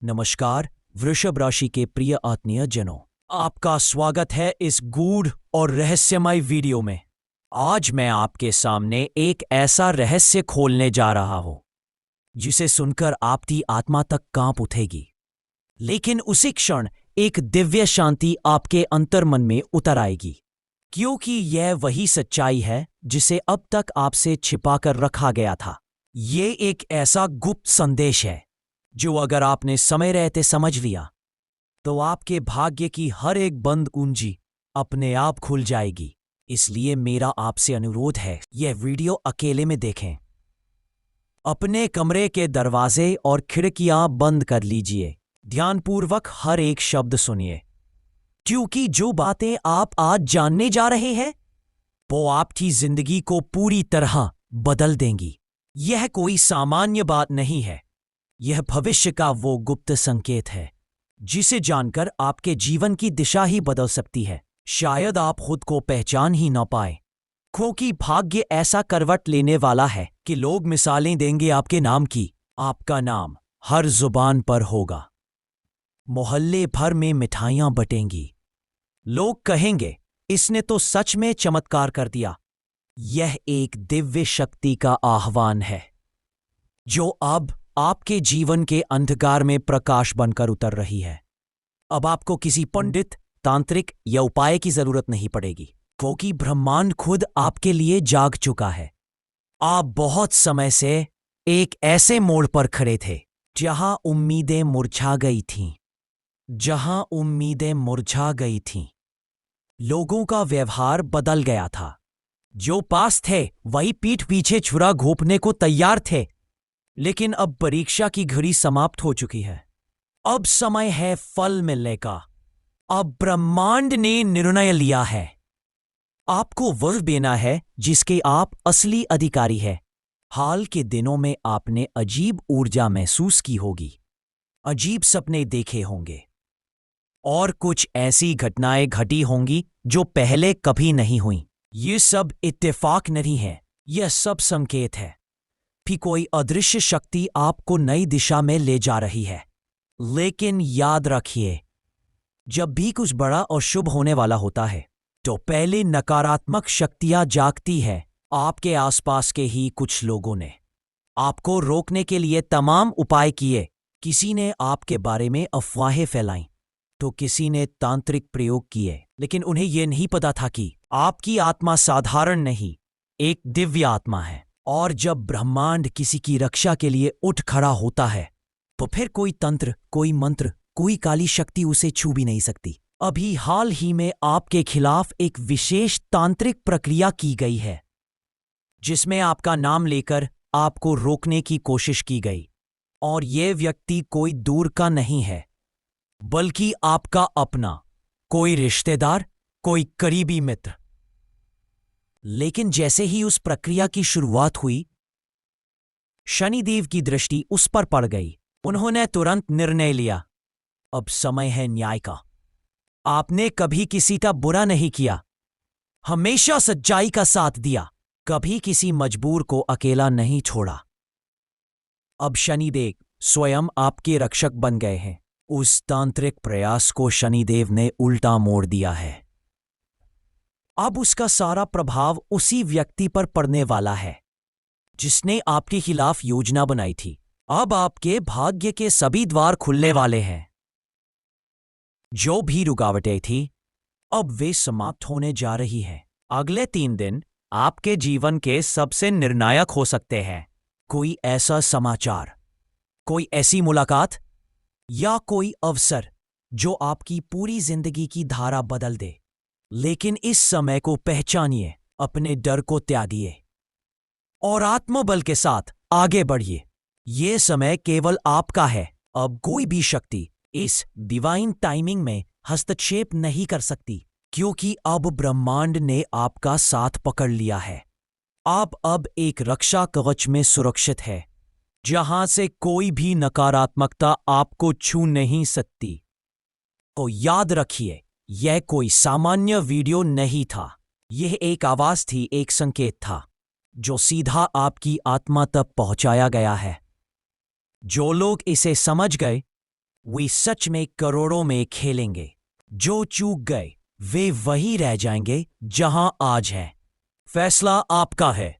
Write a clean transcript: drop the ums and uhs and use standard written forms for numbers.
नमस्कार वृषभ राशि के प्रिय आत्मीय जनों, आपका स्वागत है इस गूढ़ और रहस्यमय वीडियो में। आज मैं आपके सामने एक ऐसा रहस्य खोलने जा रहा हूं जिसे सुनकर आपकी आत्मा तक कांप उठेगी, लेकिन उसी क्षण एक दिव्य शांति आपके अंतर्मन में उतर आएगी, क्योंकि यह वही सच्चाई है जिसे अब तक आपसे छिपाकर रखा गया था। ये एक ऐसा गुप्त संदेश है जो अगर आपने समय रहते समझ लिया तो आपके भाग्य की हर एक बंद कुंजी अपने आप खुल जाएगी। इसलिए मेरा आपसे अनुरोध है, यह वीडियो अकेले में देखें। अपने कमरे के दरवाजे और खिड़कियां बंद कर लीजिए, ध्यानपूर्वक हर एक शब्द सुनिए, क्योंकि जो बातें आप आज जानने जा रहे हैं वो आपकी जिंदगी को पूरी तरह बदल देंगी। यह कोई सामान्य बात नहीं है, यह भविष्य का वो गुप्त संकेत है जिसे जानकर आपके जीवन की दिशा ही बदल सकती है। शायद आप खुद को पहचान ही न पाए, क्योंकि भाग्य ऐसा करवट लेने वाला है कि लोग मिसालें देंगे आपके नाम की। आपका नाम हर जुबान पर होगा, मोहल्ले भर में मिठाइयां बटेंगी, लोग कहेंगे इसने तो सच में चमत्कार कर दिया। यह एक दिव्य शक्ति का आह्वान है जो अब आपके जीवन के अंधकार में प्रकाश बनकर उतर रही है। अब आपको किसी पंडित, तांत्रिक या उपाय की जरूरत नहीं पड़ेगी, क्योंकि ब्रह्मांड खुद आपके लिए जाग चुका है। आप बहुत समय से एक ऐसे मोड़ पर खड़े थे जहां उम्मीदें मुरझा गई थीं, लोगों का व्यवहार बदल गया था, जो पास थे वही पीठ पीछे छुरा घोंपने को तैयार थे। लेकिन अब परीक्षा की घड़ी समाप्त हो चुकी है, अब समय है फल मिलने का। अब ब्रह्मांड ने निर्णय लिया है, आपको वह देना है जिसके आप असली अधिकारी हैं। हाल के दिनों में आपने अजीब ऊर्जा महसूस की होगी, अजीब सपने देखे होंगे और कुछ ऐसी घटनाएं घटी होंगी जो पहले कभी नहीं हुई। ये सब इत्तेफाक नहीं है, यह सब संकेत है कि कोई अदृश्य शक्ति आपको नई दिशा में ले जा रही है। लेकिन याद रखिए, जब भी कुछ बड़ा और शुभ होने वाला होता है तो पहले नकारात्मक शक्तियां जागती है। आपके आसपास के ही कुछ लोगों ने आपको रोकने के लिए तमाम उपाय किए। किसी ने आपके बारे में अफवाहें फैलाईं, तो किसी ने तांत्रिक प्रयोग किए, लेकिन उन्हें यह नहीं पता था कि आपकी आत्मा साधारण नहीं, एक दिव्य आत्मा है। और जब ब्रह्मांड किसी की रक्षा के लिए उठ खड़ा होता है तो फिर कोई तंत्र, कोई मंत्र, कोई काली शक्ति उसे छू भी नहीं सकती। अभी हाल ही में आपके खिलाफ एक विशेष तांत्रिक प्रक्रिया की गई है जिसमें आपका नाम लेकर आपको रोकने की कोशिश की गई। और यह व्यक्ति कोई दूर का नहीं है, बल्कि आपका अपना कोई रिश्तेदार, कोई करीबी मित्र। लेकिन जैसे ही उस प्रक्रिया की शुरुआत हुई, शनिदेव की दृष्टि उस पर पड़ गई। उन्होंने तुरंत निर्णय लिया, अब समय है न्याय का। आपने कभी किसी का बुरा नहीं किया, हमेशा सच्चाई का साथ दिया, कभी किसी मजबूर को अकेला नहीं छोड़ा। अब शनिदेव स्वयं आपके रक्षक बन गए हैं। उस तांत्रिक प्रयास को शनिदेव ने उल्टा मोड़ दिया है। अब उसका सारा प्रभाव उसी व्यक्ति पर पड़ने वाला है जिसने आपके खिलाफ योजना बनाई थी। अब आपके भाग्य के सभी द्वार खुलने वाले हैं। जो भी रुकावटें थी अब वे समाप्त होने जा रही हैं। अगले 3 दिन आपके जीवन के सबसे निर्णायक हो सकते हैं। कोई ऐसा समाचार, कोई ऐसी मुलाकात या कोई अवसर जो आपकी पूरी जिंदगी की धारा बदल दे। लेकिन इस समय को पहचानिए, अपने डर को त्यागिए और आत्मबल के साथ आगे बढ़िए। यह समय केवल आपका है। अब कोई भी शक्ति इस डिवाइन टाइमिंग में हस्तक्षेप नहीं कर सकती, क्योंकि अब ब्रह्मांड ने आपका साथ पकड़ लिया है। आप अब एक रक्षा कवच में सुरक्षित है, जहां से कोई भी नकारात्मकता आपको छू नहीं सकती। तो याद रखिए, यह कोई सामान्य वीडियो नहीं था, यह एक आवाज थी, एक संकेत था जो सीधा आपकी आत्मा तक पहुंचाया गया है। जो लोग इसे समझ गए वे सच में करोड़ों में खेलेंगे। जो चूक गए वे वही रह जाएंगे जहां आज है। फैसला आपका है।